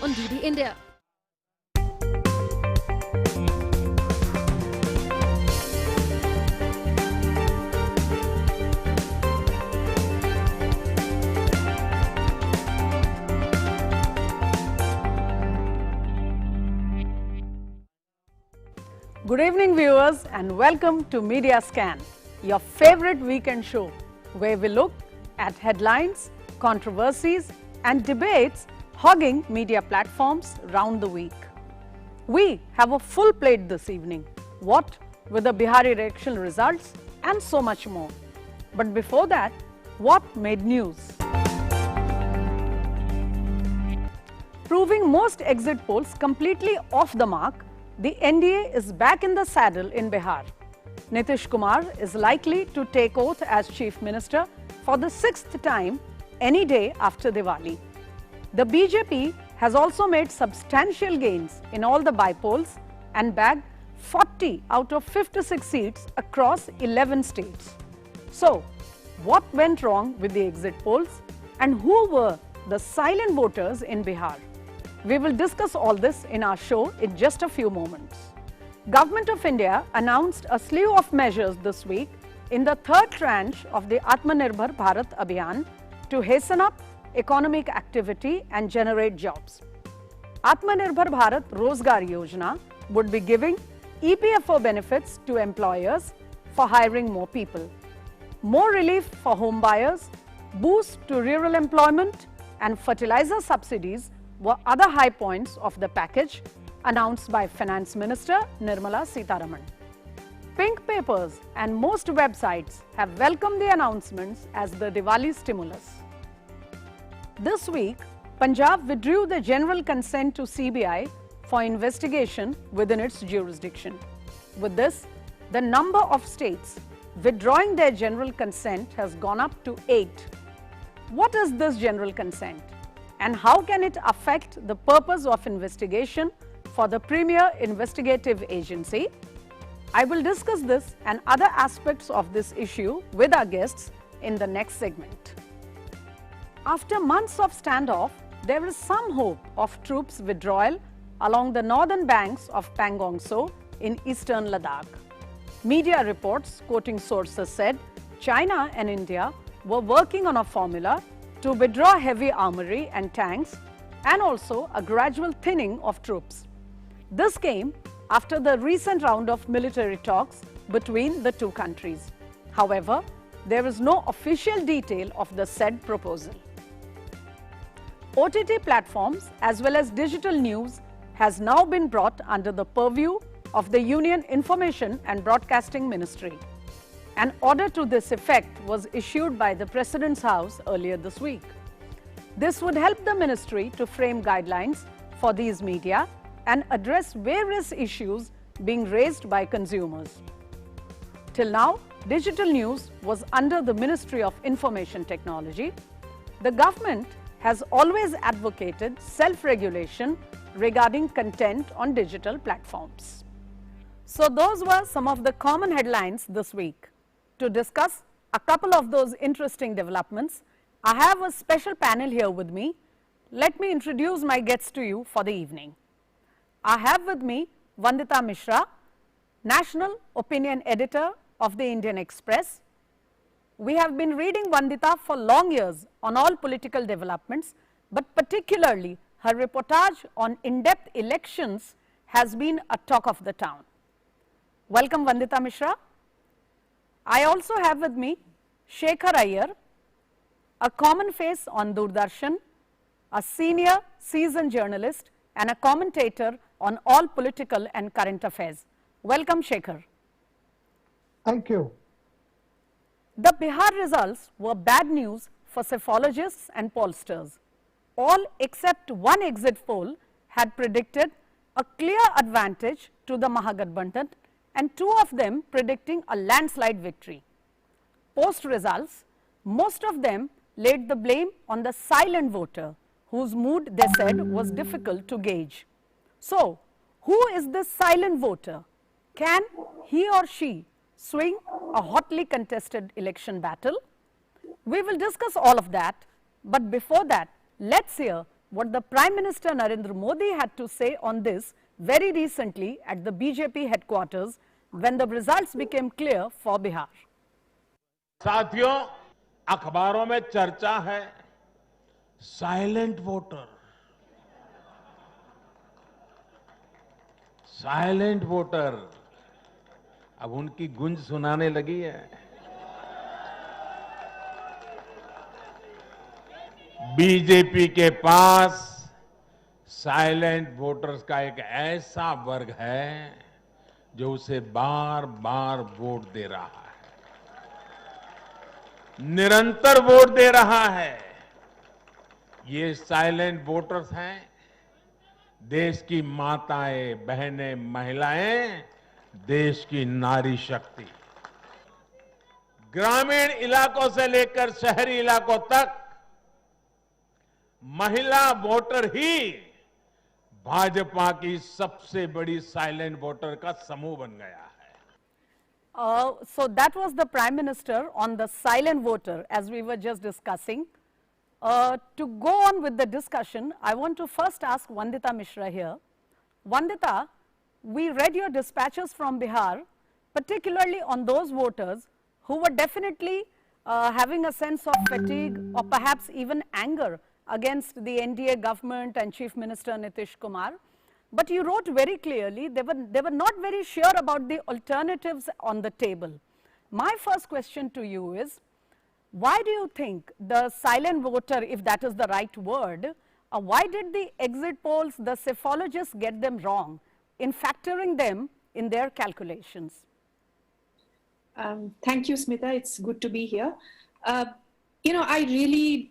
on DD India. Good evening viewers and welcome to Media Scan, your favorite weekend show where we look at headlines, controversies and debates hogging media platforms round the week. We have a full plate this evening, what with the Bihar election results and so much more. But before that, what made news? Proving most exit polls completely off the mark, the NDA is back in the saddle in Bihar. Nitish Kumar is likely to take oath as Chief Minister for the 6th time any day after Diwali. The BJP has also made substantial gains in all the by-polls and bagged 40 out of 56 seats across 11 states. So, what went wrong with the exit polls and who were the silent voters in Bihar? We will discuss all this in our show in just a few moments. Government of India announced a slew of measures this week in the third tranche of the Atmanirbhar Bharat Abhiyan to hasten up economic activity and generate jobs. Atmanirbhar Bharat Rozgar Yojana would be giving EPFO benefits to employers for hiring more people, more relief for home buyers, boost to rural employment and fertilizer subsidies were other high points of the package announced by Finance Minister Nirmala Sitharaman. Pink papers and most websites have welcomed the announcements as the Diwali stimulus. This week, Punjab withdrew the general consent to CBI for investigation within its jurisdiction. With this, the number of states withdrawing their general consent has gone up to 8. What is this general consent? And how can it affect the purpose of investigation for the premier investigative agency? I will discuss this and other aspects of this issue with our guests in the next segment. After months of standoff, there is some hope of troops withdrawal along the northern banks of Pangong Tso in eastern Ladakh. Media reports quoting sources said China and India were working on a formula to withdraw heavy armory and tanks and also a gradual thinning of troops. This came after the recent round of military talks between the two countries. However, there is no official detail of the said proposal. OTT platforms as well as digital news has now been brought under the purview of the Union Information and Broadcasting Ministry. An order to this effect was issued by the President's House earlier this week. This would help the ministry to frame guidelines for these media and address various issues being raised by consumers. Till now, digital news was under the Ministry of Information Technology. The government has always advocated self-regulation regarding content on digital platforms. So those were some of the common headlines this week. To discuss a couple of those interesting developments, I have a special panel here with me. Let me introduce my guests to you for the evening. I have with me Vandita Mishra, National Opinion Editor of the Indian Express. We have been reading Vandita for long years on all political developments, but particularly her reportage on in-depth elections has been a talk of the town. Welcome Vandita Mishra. I also have with me Shekhar Iyer, a common face on Doordarshan, a senior seasoned journalist and a commentator on all political and current affairs. Welcome Shekhar. Thank you. The Bihar results were bad news for psephologists and pollsters. All except one exit poll had predicted a clear advantage to the Mahagathbandhan and two of them predicting a landslide victory. Post results, most of them laid the blame on the silent voter whose mood they said was difficult to gauge. So, who is this silent voter? Can he or she swing a hotly contested election battle? We will discuss all of that, but before that, let's hear what the Prime Minister Narendra Modi had to say on this very recently at the BJP headquarters when the results became clear for Bihar. साथियों, अखबारों में चर्चा है silent voter अब उनकी गूंज सुनाने लगी है। बीजेपी के पास साइलेंट वोटर्स का एक ऐसा वर्ग है जो उसे बार बार वोट दे रहा है, निरंतर वोट दे रहा है। ये साइलेंट वोटर्स हैं देश की माताएं, बहनें, महिलाएं, देश की नारी शक्ति। ग्रामीण इलाकों से लेकर शहरी इलाकों तक महिला वोटर ही भाजपा की सबसे बड़ी साइलेंट वोटर का समूह बन गया है। So that was the Prime Minister on the silent voter as we were just discussing. To go on with the discussion, I want to first ask Vandita Mishra here. Vandita, we read your dispatches from Bihar, particularly on those voters who were definitely having a sense of fatigue or perhaps even anger against the NDA government and Chief Minister Nitish Kumar. But you wrote very clearly they were not very sure about the alternatives on the table. My first question to you is, why do you think the silent voter, if that is the right word, why did the exit polls, the psephologists get them wrong in factoring them in their calculations? Thank you, Smita. It's good to be here. I really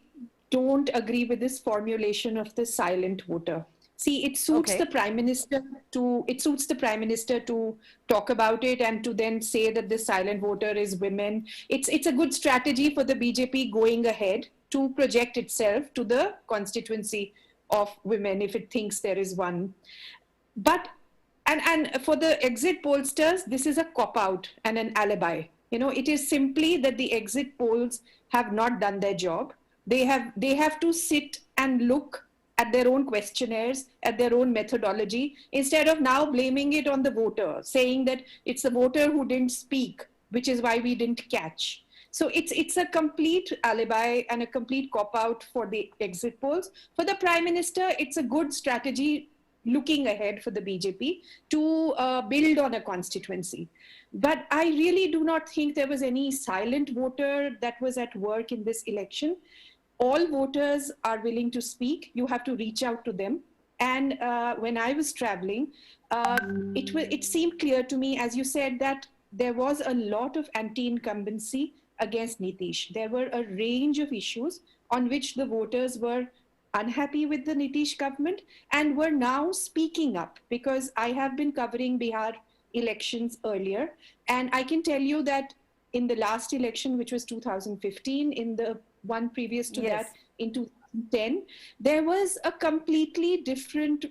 don't agree with this formulation of the silent voter. See, it suits the Prime Minister to talk about it and to then say that the silent voter is women. It's a good strategy for the BJP going ahead to project itself to the constituency of women if it thinks there is one. But and for the exit pollsters, this is a cop-out and an alibi. It is simply that the exit polls have not done their job. They have to sit and look at their own questionnaires, at their own methodology, instead of now blaming it on the voter, saying that it's the voter who didn't speak, which is why we didn't catch. So it's a complete alibi and a complete cop-out for the exit polls. For the Prime Minister, it's a good strategy looking ahead for the BJP to build on a constituency. But I really do not think there was any silent voter that was at work in this election. All voters are willing to speak. You have to reach out to them. And when I was traveling, it seemed clear to me, as you said, that there was a lot of anti-incumbency against Nitish. There were a range of issues on which the voters were unhappy with the Nitish government and were now speaking up, because I have been covering Bihar elections earlier. And I can tell you that in the last election, which was 2015, in the one previous to that in 2010, there was a completely different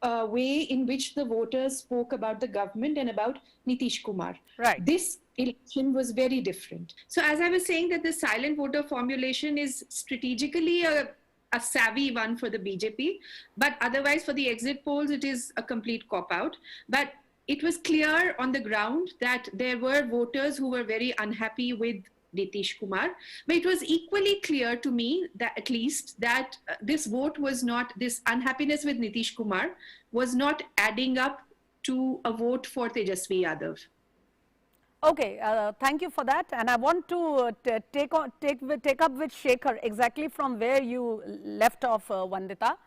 way in which the voters spoke about the government and about Nitish Kumar. Right. This election was very different. So as I was saying, that the silent voter formulation is strategically a savvy one for the BJP, but otherwise for the exit polls, it is a complete cop-out. But it was clear on the ground that there were voters who were very unhappy with Nitish Kumar. But it was equally clear to me that at least that this vote was not, this unhappiness with Nitish Kumar was not adding up to a vote for Tejasvi Yadav. Okay, thank you for that. And I want to take up with Shekhar exactly from where you left off, Vandita.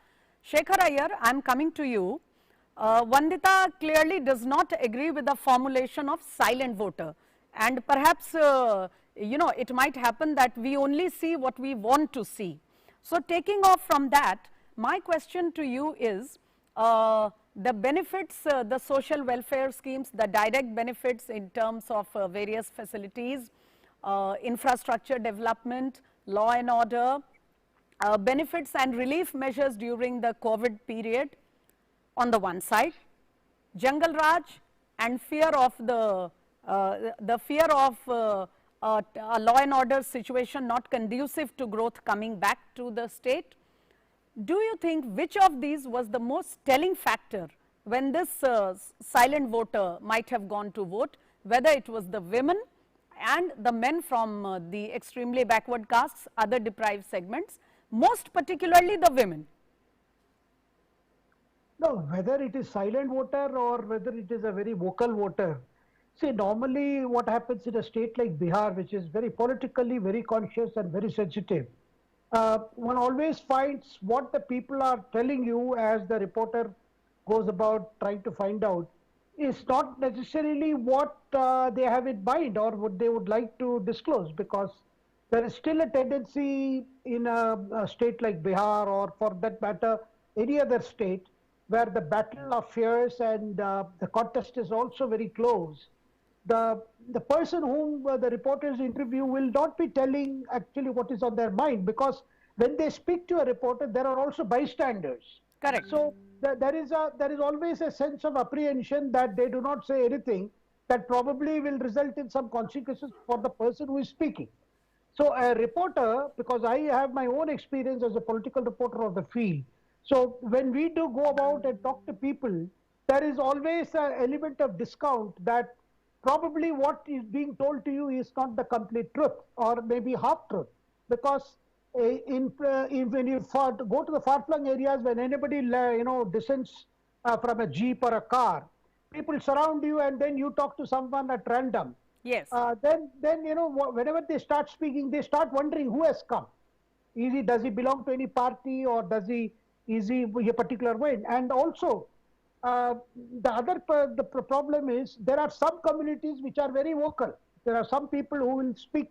Shekhar Iyer, I am coming to you. Vandita clearly does not agree with the formulation of silent voter, and perhaps it might happen that we only see what we want to see. So taking off from that, my question to you is the benefits, the social welfare schemes, the direct benefits in terms of various facilities, infrastructure development, law and order, benefits and relief measures during the COVID period on the one side, Jungle Raj and fear of a law and order situation not conducive to growth coming back to the state, Do you think which of these was the most telling factor when this silent voter might have gone to vote, whether it was the women and the men from the extremely backward castes, other deprived segments, most particularly the women? No, whether it is silent voter or whether it is a very vocal voter. See, normally what happens in a state like Bihar, which is very politically very conscious and very sensitive, one always finds what the people are telling you as the reporter goes about trying to find out is not necessarily what they have in mind or what they would like to disclose, because there is still a tendency in a state like Bihar, or for that matter any other state, where the battle of fierce and the contest is also very close. The person whom the reporters interview will not be telling actually what is on their mind, because when they speak to a reporter, there are also bystanders. Correct. So there is always a sense of apprehension that they do not say anything that probably will result in some consequences for the person who is speaking. So a reporter, because I have my own experience as a political reporter of the field, so when we do go about and talk to people, there is always an element of discount that probably what is being told to you is not the complete truth, or maybe half truth, because when you go to the far-flung areas, when anybody descends from a jeep or a car, people surround you and then you talk to someone at random. Yes. Then whenever they start speaking, they start wondering who has come. Does he belong to any party, or is he a particular way? And also, the problem is there are some communities which are very vocal. There are some people who will speak,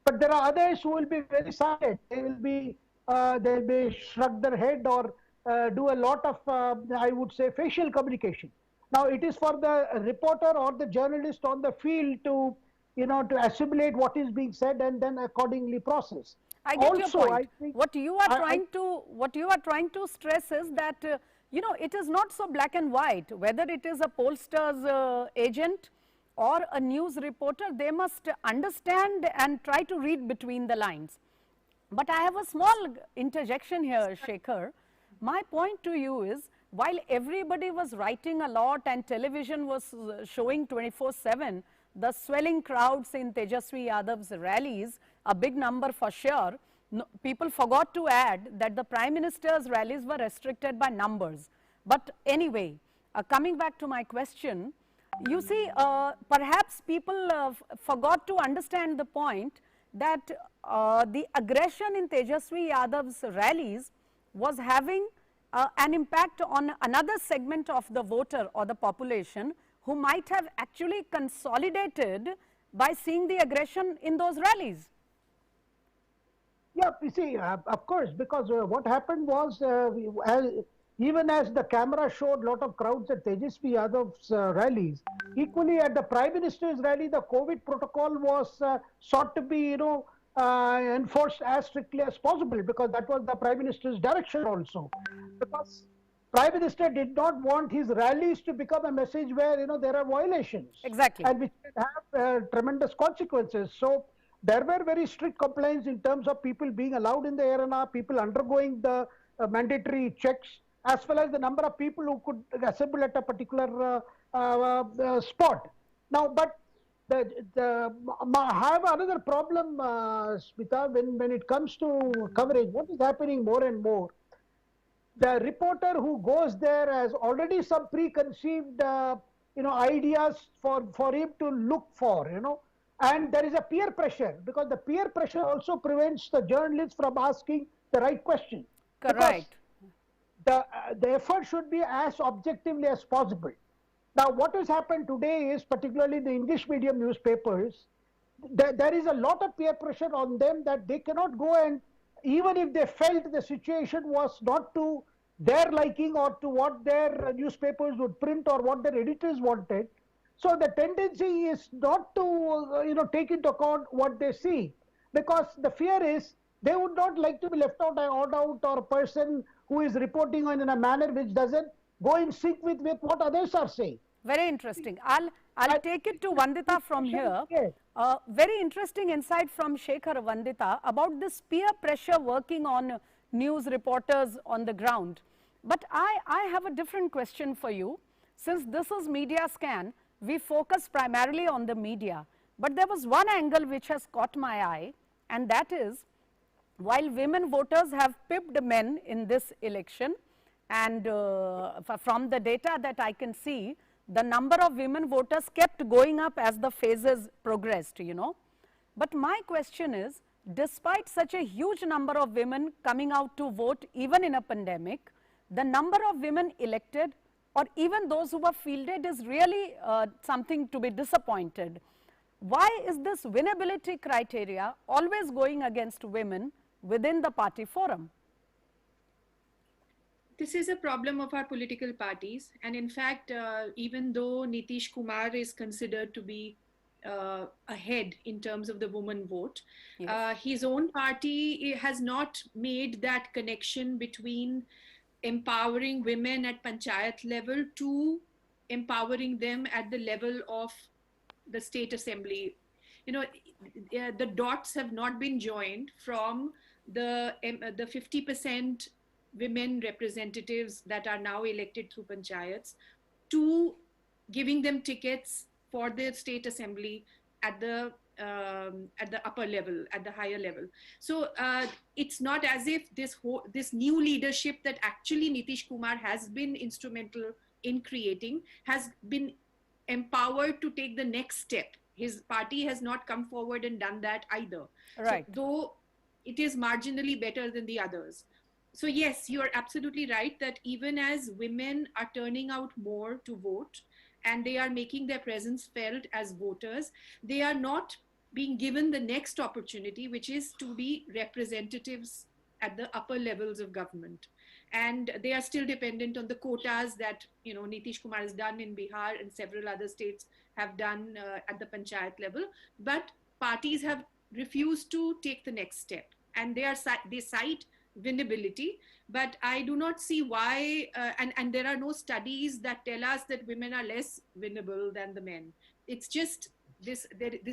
but there are others who will be very silent. They'll be shrug their head or do a lot of I would say facial communication. Now it is for the reporter or the journalist on the field to to assimilate what is being said and then accordingly process. I get Also, your point. I think What you are trying to stress is that it is not so black and white. Whether it is a pollster's agent or a news reporter, they must understand and try to read between the lines. But I have a small interjection here, Shekhar. My point to you is, while everybody was writing a lot and television was showing 24/7, the swelling crowds in Tejaswi Yadav's rallies, a big number for sure, people forgot to add that the Prime Minister's rallies were restricted by numbers. But anyway, coming back to my question, you see, perhaps people forgot to understand the point that the aggression in Tejaswi Yadav's rallies was having an impact on another segment of the voter or the population who might have actually consolidated by seeing the aggression in those rallies. Yeah, you see, of course, because what happened was, even as the camera showed a lot of crowds at Tejasvi Yadav's rallies, equally at the Prime Minister's rally, the COVID protocol was sought to be, enforced as strictly as possible, because that was the Prime Minister's direction also. Because Prime Minister did not want his rallies to become a message where, there are violations. Exactly. And which can have tremendous consequences. So there were very strict complaints in terms of people being allowed in the arena, people undergoing the mandatory checks, as well as the number of people who could assemble at a particular spot. Now, but I have another problem, Smita, when it comes to coverage. What is happening more and more? The reporter who goes there has already some preconceived, ideas for him to look for, and there is a peer pressure, because the peer pressure also prevents the journalist from asking the right question. Correct. The effort should be as objectively as possible. Now, what has happened today is, particularly the English medium newspapers, there is a lot of peer pressure on them that they cannot go, and even if they felt the situation was not to their liking or to what their newspapers would print or what their editors wanted, so the tendency is not to take into account what they see, because the fear is they would not like to be left out or a person who is reporting in a manner which doesn't go in sync with what others are saying. Very interesting. I'll take it to Vandita from here. Yes. Very interesting insight from Shekhar, Vandita, about this peer pressure working on news reporters on the ground. But I have a different question for you. Since this is media scan, we focus primarily on the media. But there was one angle which has caught my eye, and that is, while women voters have pipped men in this election, and from the data that I can see, the number of women voters kept going up as the phases progressed, you know. But my question is, despite such a huge number of women coming out to vote even in a pandemic, the number of women elected or even those who were fielded is really something to be disappointed. Why is this winnability criteria always going against women within the party forum? This is a problem of our political parties. And in fact, even though Nitish Kumar is considered to be ahead in terms of the woman vote, Yes. his own party has not made that connection between empowering women at panchayat level to empowering them at the level of the state assembly. You know, the dots have not been joined from the 50% women representatives that are now elected through panchayats to giving them tickets for the state assembly at the upper level, at the higher level. So it's not as if this new leadership that actually Nitish Kumar has been instrumental in creating has been empowered to take the next step. His party has not come forward and done that either. Right. So, though it is marginally better than the others. So yes, you are absolutely right that even as women are turning out more to vote and they are making their presence felt as voters, they are not being given the next opportunity, which is to be representatives at the upper levels of government. And they are still dependent on the quotas that, you know, Nitish Kumar has done in Bihar and several other states have done at the panchayat level. But parties have refused to take the next step, and they cite winnability, but I do not see why, and there are no studies that tell us that women are less winnable than the men. It's just this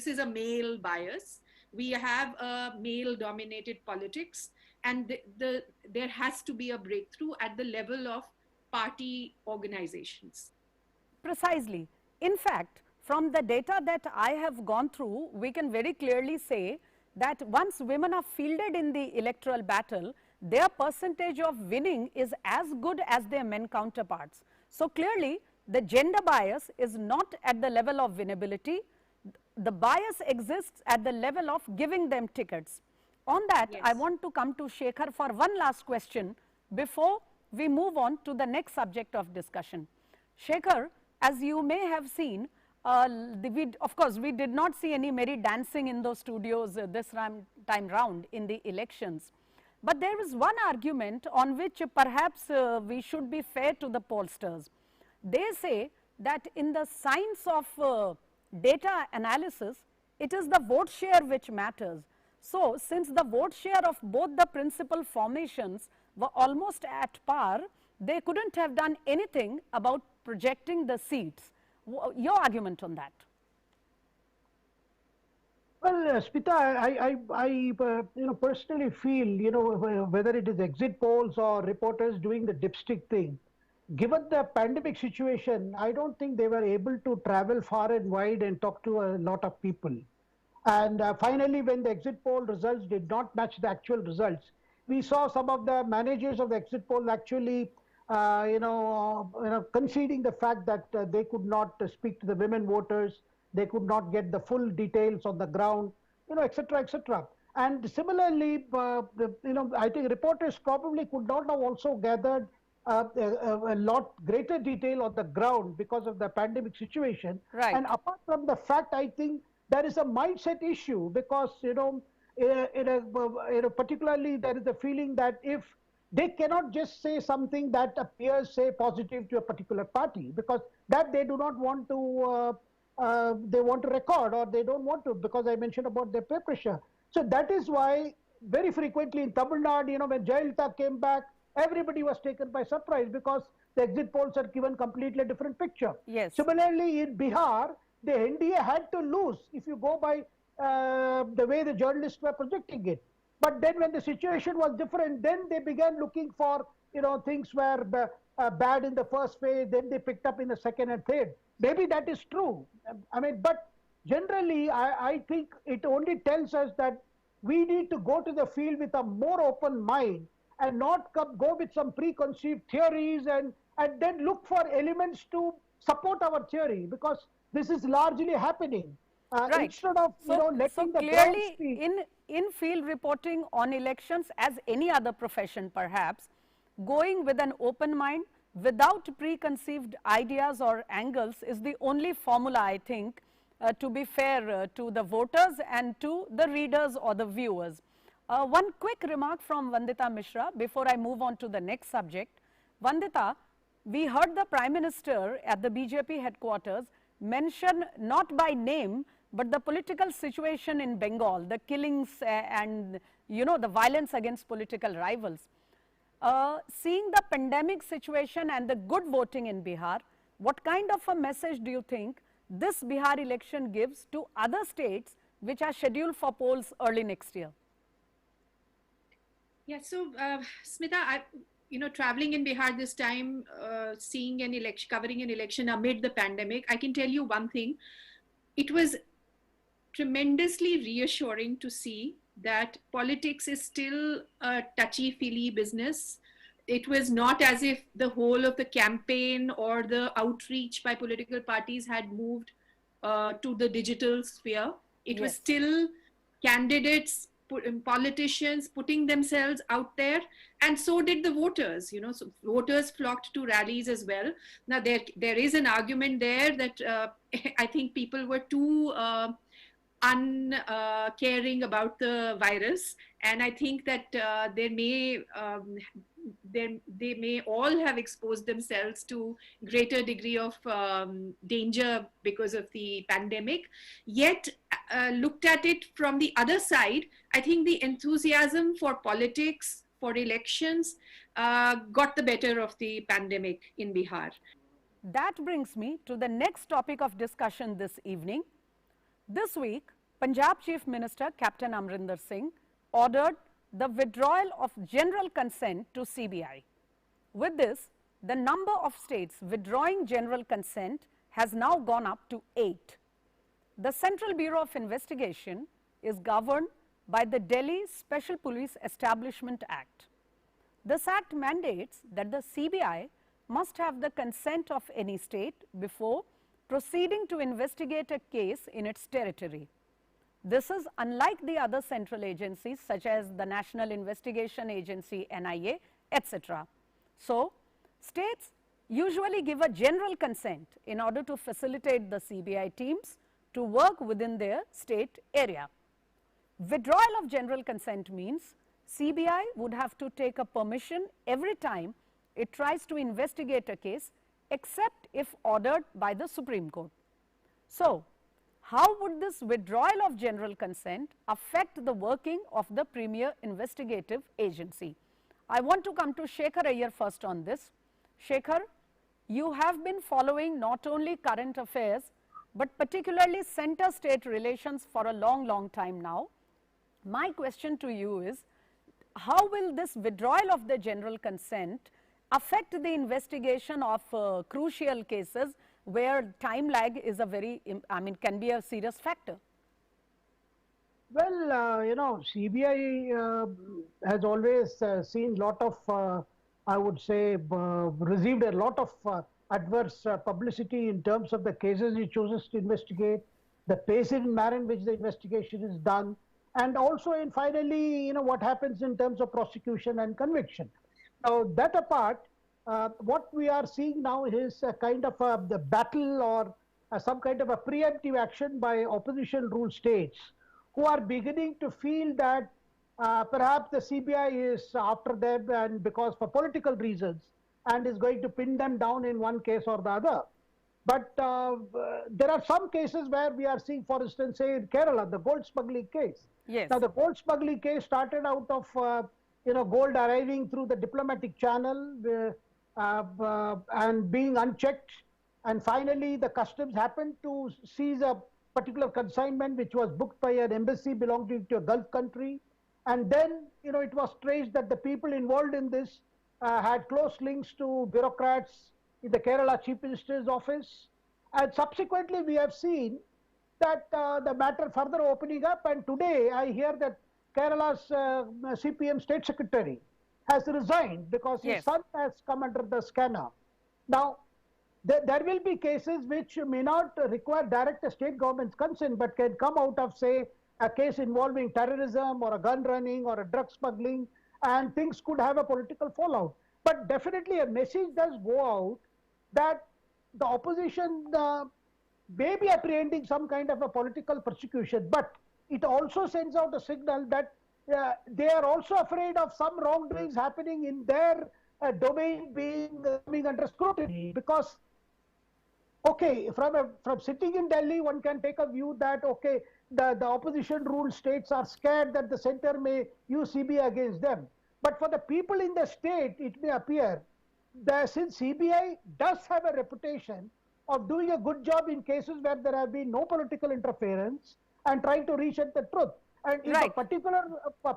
is a male bias. We have a male dominated politics, and there has to be a breakthrough at the level of party organizations. Precisely. In fact, from the data that I have gone through, we can very clearly say that once women are fielded in the electoral battle, their percentage of winning is as good as their men counterparts. So clearly, the gender bias is not at the level of winnability. The bias exists at the level of giving them tickets. On that, Yes. I want to come to Shekhar for one last question before we move on to the next subject of discussion. Shekhar, as you may have seen, of course, we did not see any merry dancing in those studios this time round in the elections. But there is one argument on which perhaps we should be fair to the pollsters. They say that in the science of data analysis, it is the vote share which matters. So, since the vote share of both the principal formations were almost at par, they couldn't have done anything about projecting the seats. Your argument on that? Well, Smita, I personally feel, whether it is exit polls or reporters doing the dipstick thing, given the pandemic situation, I don't think they were able to travel far and wide and talk to a lot of people. And finally, when the exit poll results did not match the actual results, we saw some of the managers of the exit poll actually, conceding the fact that they could not speak to the women voters, they could not get the full details on the ground, et cetera, et cetera. And similarly, I think reporters probably could not have also gathered a lot greater detail on the ground because of the pandemic situation. Right. And apart from the fact, I think there is a mindset issue because, particularly there is a feeling that if they cannot just say something that appears, say, positive to a particular party, because that they do not want to, they want to record, or they don't want to, because I mentioned about the peer pressure. So that is why very frequently in Tamil Nadu, when Jayalalitha came back, everybody was taken by surprise because the exit polls had given completely different picture. Yes. Similarly, in Bihar, the NDA had to lose if you go by the way the journalists were projecting it. But then when the situation was different, then they began looking for, things were bad in the first phase, then they picked up in the second and third. Maybe that is true. I mean, but generally, I think it only tells us that we need to go to the field with a more open mind and not go with some preconceived theories and then look for elements to support our theory, because this is largely happening. Right. Instead of, So letting the ground clearly, speak. in field reporting on elections, as any other profession perhaps, going with an open mind without preconceived ideas or angles is the only formula, I think, to be fair to the voters and to the readers or the viewers. One quick remark from Vandita Mishra before I move on to the next subject. Vandita, we heard the Prime Minister at the BJP headquarters mention, not by name, but the political situation in Bengal, the killings and the violence against political rivals. Seeing the pandemic situation and the good voting in Bihar, what kind of a message do you think this Bihar election gives to other states which are scheduled for polls early next year? Yeah, so Smita, traveling in Bihar this time, seeing an election, covering an election amid the pandemic, I can tell you one thing. It was tremendously reassuring to see that politics is still a touchy-feely business. It was not as if the whole of the campaign or the outreach by political parties had moved to the digital sphere. It was still candidates, politicians putting themselves out there, and so did the voters. So voters flocked to rallies as well. Now there is an argument there that I think people were too uncaring about the virus, and I think that they may all have exposed themselves to greater degree of danger because of the pandemic. Yet, looked at it from the other side, I think the enthusiasm for politics, for elections, got the better of the pandemic in Bihar. That brings me to the next topic of discussion this evening. This week, Punjab Chief Minister Captain Amrinder Singh ordered the withdrawal of general consent to CBI. With this, the number of states withdrawing general consent has now gone up to 8. The Central Bureau of Investigation is governed by the Delhi Special Police Establishment Act. This act mandates that the CBI must have the consent of any state before proceeding to investigate a case in its territory. This is unlike the other central agencies such as the National Investigation Agency, NIA, etc. So, states usually give a general consent in order to facilitate the CBI teams to work within their state area. Withdrawal of general consent means CBI would have to take a permission every time it tries to investigate a case, except if ordered by the Supreme Court. So, how would this withdrawal of general consent affect the working of the premier investigative agency? I want to come to Shekhar Iyer first on this. Shekhar, you have been following not only current affairs, but particularly center-state relations for a long time now. My question to you is, how will this withdrawal of the general consent affect the investigation of crucial cases where time lag is a very, can be a serious factor? Well, CBI has always seen lot of, I would say, received a lot of adverse publicity in terms of the cases it chooses to investigate, the pace and manner in which the investigation is done, and also in finally, what happens in terms of prosecution and conviction. Now, that apart, what we are seeing now is a kind of the battle or some kind of a preemptive action by opposition ruled states who are beginning to feel that perhaps the CBI is after them and because for political reasons and is going to pin them down in one case or the other. But there are some cases where we are seeing, for instance, say in Kerala, the gold smuggling case. Yes. Now, the gold smuggling case started out of gold arriving through the diplomatic channel and being unchecked, and finally the customs happened to seize a particular consignment which was booked by an embassy belonging to a Gulf country, And then, it was traced that the people involved in this had close links to bureaucrats in the Kerala Chief Minister's office. And subsequently, we have seen that the matter further opening up. And today, I hear that Kerala's CPM State Secretary has resigned because his son has come under the scanner. Now, there will be cases which may not require direct state government's consent, but can come out of, say, a case involving terrorism or a gun running or a drug smuggling, and things could have a political fallout. But definitely a message does go out that the opposition may be apprehending some kind of a political persecution, but it also sends out a signal that they are also afraid of some wrongdoings happening in their domain being under scrutiny. Because, okay, from sitting in Delhi, one can take a view that, okay, the opposition ruled states are scared that the center may use CBI against them. But for the people in the state, it may appear that since CBI does have a reputation of doing a good job in cases where there have been no political interference and trying to reach at the truth. And if a particular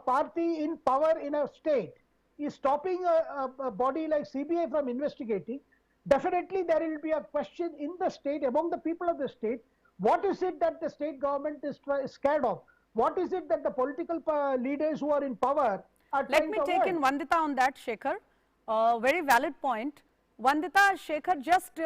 party in power in a state is stopping a body like CBI from investigating, definitely there will be a question in the state, among the people of the state, what is it that the state government is scared of? What is it that the political leaders who are in power are trying to avoid? Let me take in Vandita on that, Shekhar. Very valid point. Vandita, Shekhar just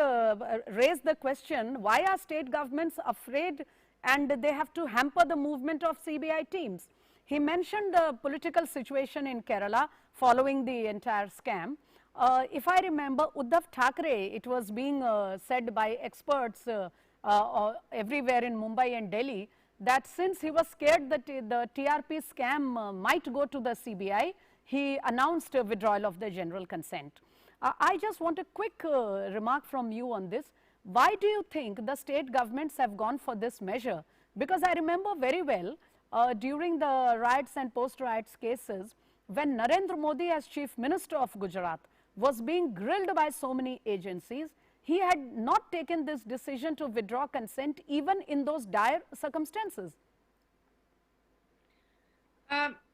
raised the question, why are state governments afraid and they have to hamper the movement of CBI teams? He mentioned the political situation in Kerala following the entire scam. If I remember, Uddhav Thackeray, it was being said by experts everywhere in Mumbai and Delhi, that since he was scared that the TRP scam might go to the CBI, he announced a withdrawal of the general consent. I just want a quick remark from you on this. Why do you think the state governments have gone for this measure? Because I remember very well during the riots and post-riots cases, when Narendra Modi as Chief Minister of Gujarat was being grilled by so many agencies, he had not taken this decision to withdraw consent even in those dire circumstances.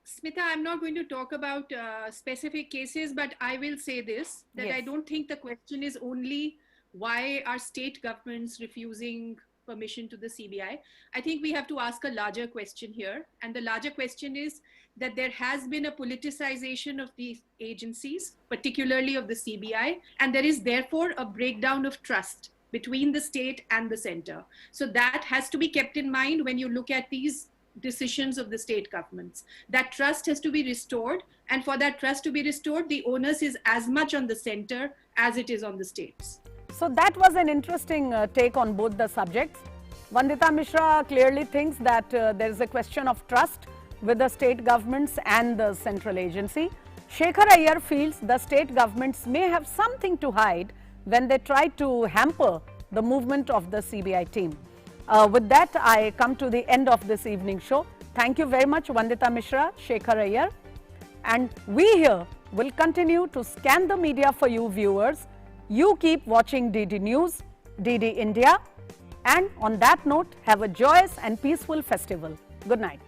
Smita, I'm not going to talk about specific cases, but I will say this, that I don't think the question is only why are state governments refusing permission to the CBI. I think we have to ask a larger question here. And the larger question is that there has been a politicization of these agencies, particularly of the CBI, and there is therefore a breakdown of trust between the state and the center. So that has to be kept in mind when you look at these decisions of the state governments. That trust has to be restored, and for that trust to be restored, the onus is as much on the center as it is on the states. So that was an interesting take on both the subjects. Vandita Mishra clearly thinks that there is a question of trust with the state governments and the central agency. Shekhar Iyer feels the state governments may have something to hide when they try to hamper the movement of the CBI team. With that, I come to the end of this evening show. Thank you very much, Vandita Mishra, Shekhar Iyer. And we here will continue to scan the media for you viewers. You keep watching DD News, DD India. And on that note, have a joyous and peaceful festival. Good night.